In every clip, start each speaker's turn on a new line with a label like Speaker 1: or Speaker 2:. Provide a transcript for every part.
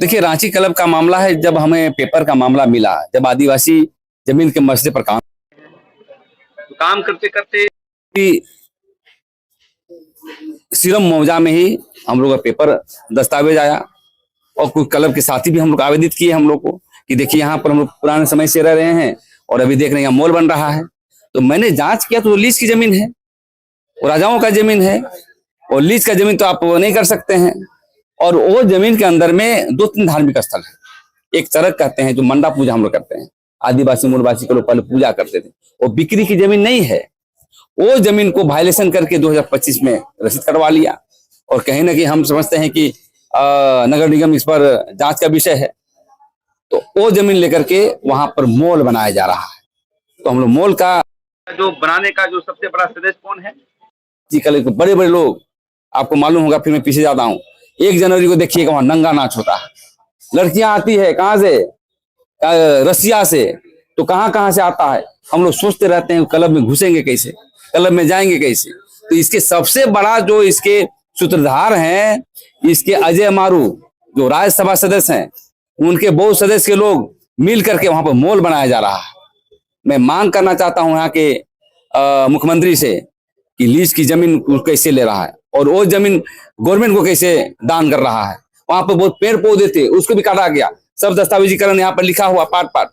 Speaker 1: देखिए, रांची क्लब का मामला है। जब हमें पेपर का मामला मिला, जब आदिवासी जमीन के मसले पर काम करते करते सीरम मौजा में ही हम लोग का पेपर दस्तावेज आया, और कुछ क्लब के साथी भी हम लोग आवेदित किए हम लोग को कि देखिए यहाँ पर हम लोग पुराने समय से रह रहे हैं और अभी देख रहे हैं यहाँ मॉल बन रहा है। तो मैंने जांच किया तो लीज की जमीन है, वो राजाओं का जमीन है, और लीज का जमीन तो आप नहीं कर सकते हैं। और वो जमीन के अंदर में 2-3 धार्मिक स्थल है। एक चरक कहते हैं, जो मंडा पूजा हम लोग करते हैं, आदिवासी मूलवासी के लोग पहले पूजा करते थे। वो बिक्री की जमीन नहीं है। वो जमीन को वायलेशन करके 2025 में रसीद करवा लिया, और कहीं ना कहीं हम समझते हैं कि नगर निगम इस पर जांच का विषय है। तो वो जमीन लेकर के वहां पर मॉल बनाया जा रहा है। तो हम लोग मॉल का जो बनाने का जो सबसे बड़ा सदस्य कौन है जी, कल बड़े बड़े लोग, आपको मालूम होगा, फिर मैं पीछे जाता हूँ। 1 जनवरी को देखिएगा वहां नंगा नाच होता है। लड़कियां आती है कहाँ से, रसिया से, तो कहाँ से आता है। हम लोग सोचते रहते हैं क्लब में घुसेंगे कैसे, क्लब में जाएंगे कैसे। तो इसके सबसे बड़ा जो इसके सूत्रधार हैं, इसके अजय मारू जो राज्यसभा सदस्य हैं, उनके बहुत सदस्य के लोग मिल करके वहां पर मॉल बनाया जा रहा है। मैं मांग करना चाहता हूं यहाँ के मुख्यमंत्री से कि लीज की जमीन कैसे ले रहा है, और वो जमीन गवर्नमेंट को कैसे दान कर रहा है। वहां पर बहुत पेड़ पौधे थे, उसको भी काटा गया। सब दस्तावेजीकरण यहाँ पर लिखा हुआ पार्ट पार्ट।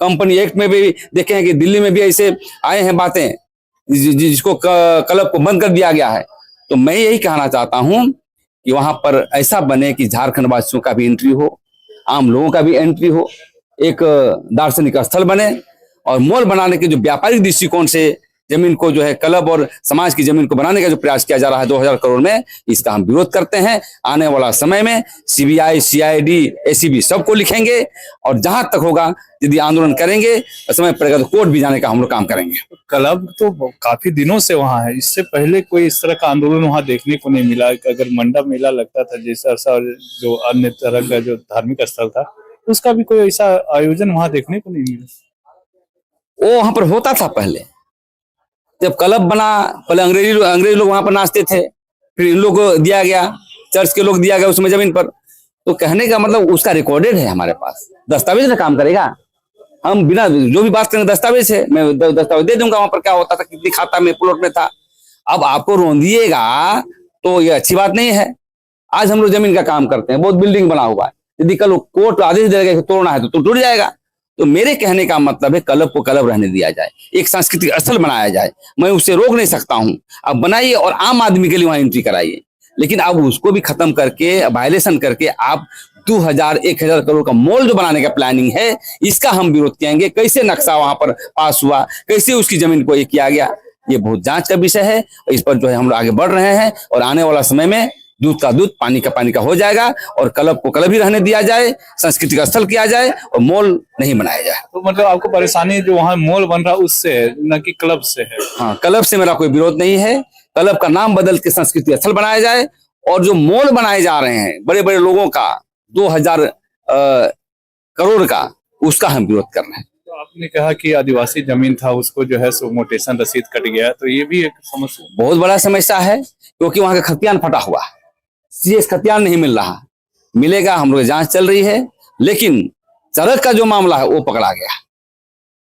Speaker 1: कंपनी एक्ट में भी देखे हैं कि दिल्ली में भी ऐसे आए हैं बातें, जिसको क्लब को बंद कर दिया गया है। तो मैं यही कहना चाहता हूं कि वहां पर ऐसा बने कि झारखंड वासियों का भी एंट्री हो, आम लोगों का भी एंट्री हो, एक दार्शनिक स्थल बने। और मॉल बनाने के जो व्यापारिक दृष्टिकोण से जमीन को जो है क्लब और समाज की जमीन को बनाने का जो प्रयास किया जा रहा है 2000 करोड़ में, इसका हम विरोध करते हैं। आने वाला समय में सीबीआई, सीआईडी, एसीबी सबको लिखेंगे, और जहां तक होगा यदि आंदोलन करेंगे, समय पड़ेगा तो कोर्ट भी जाने का हम लोग काम करेंगे।
Speaker 2: क्लब तो काफी दिनों से वहाँ है, इससे पहले कोई इस तरह का आंदोलन वहाँ देखने को नहीं मिला। अगर मंडा मेला लगता था जैसा, जो अन्य तरह का जो धार्मिक स्थल था, उसका भी कोई ऐसा आयोजन वहाँ देखने को नहीं मिला।
Speaker 1: वो वहां पर होता था पहले, जब क्लब बना, पहले अंग्रेजी लोग वहां पर नाचते थे, फिर इन लोग को दिया गया, चर्च के लोग दिया गया उसमें जमीन पर। तो कहने का मतलब उसका रिकॉर्डेड है हमारे पास, दस्तावेज ना काम करेगा। हम बिना जो भी बात करेंगे दस्तावेज है, मैं दस्तावेज दे दूंगा वहां पर क्या होता था, कितनी खाता में प्लॉट में था। अब आपको रोंदिएगा तो ये अच्छी बात नहीं है। आज हम लोग जमीन का काम करते हैं, बहुत बिल्डिंग बना हुआ है, यदि कल कोर्ट आदेश देगा तोड़ना है तो टूट जाएगा। तो मेरे कहने का मतलब है क्लब को क्लब रहने दिया जाए, एक सांस्कृतिक स्थल बनाया जाए। मैं उसे रोक नहीं सकता हूं, अब बनाइए और आम आदमी के लिए वहां एंट्री कराइए। लेकिन अब उसको भी खत्म करके, वायलेशन करके आप 2000-1000 करोड़ का मॉल जो बनाने का प्लानिंग है, इसका हम विरोध करेंगे। कैसे नक्शा वहां पर पास हुआ, कैसे उसकी जमीन को ये किया गया, ये बहुत जांच का विषय है। इस पर जो है हम लोग आगे बढ़ रहे हैं, और आने वाला समय में दूध का दूध, पानी का पानी का हो जाएगा, और क्लब को क्लब ही रहने दिया जाए, सांस्कृतिक स्थल किया जाए, और मॉल नहीं बनाया जाए।
Speaker 2: तो मतलब आपको परेशानी जो वहाँ मॉल बन रहा है उससे है, न कि क्लब से है?
Speaker 1: हाँ, क्लब से मेरा कोई विरोध नहीं है। क्लब का नाम बदल के सांस्कृतिक स्थल बनाया जाए, और जो मॉल बनाए जा रहे हैं बड़े बड़े लोगों का 2000 करोड़ का, उसका हम विरोध कर रहे हैं।
Speaker 2: तो आपने कहा कि आदिवासी जमीन था, उसको जो है सो मोटेशन रसीद कट गया, तो ये भी एक समस्या,
Speaker 1: बहुत बड़ा समस्या है, क्योंकि वहां का खतियान फटा हुआ है। सीएस खतियान नहीं मिल रहा, मिलेगा, हम लोग जांच चल रही है। लेकिन चरक का जो मामला है वो पकड़ा गया,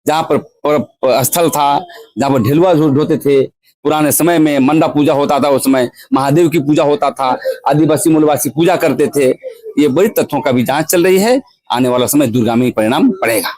Speaker 1: जहां पर स्थल था, जहां पर ढिलवा ढोते थे। पुराने समय में मंडा पूजा होता था, उस समय महादेव की पूजा होता था, आदिवासी मूलवासी पूजा करते थे। ये बड़ी तथ्यों का भी जांच चल रही है। आने वाला समय दूरगामी परिणाम पड़ेगा।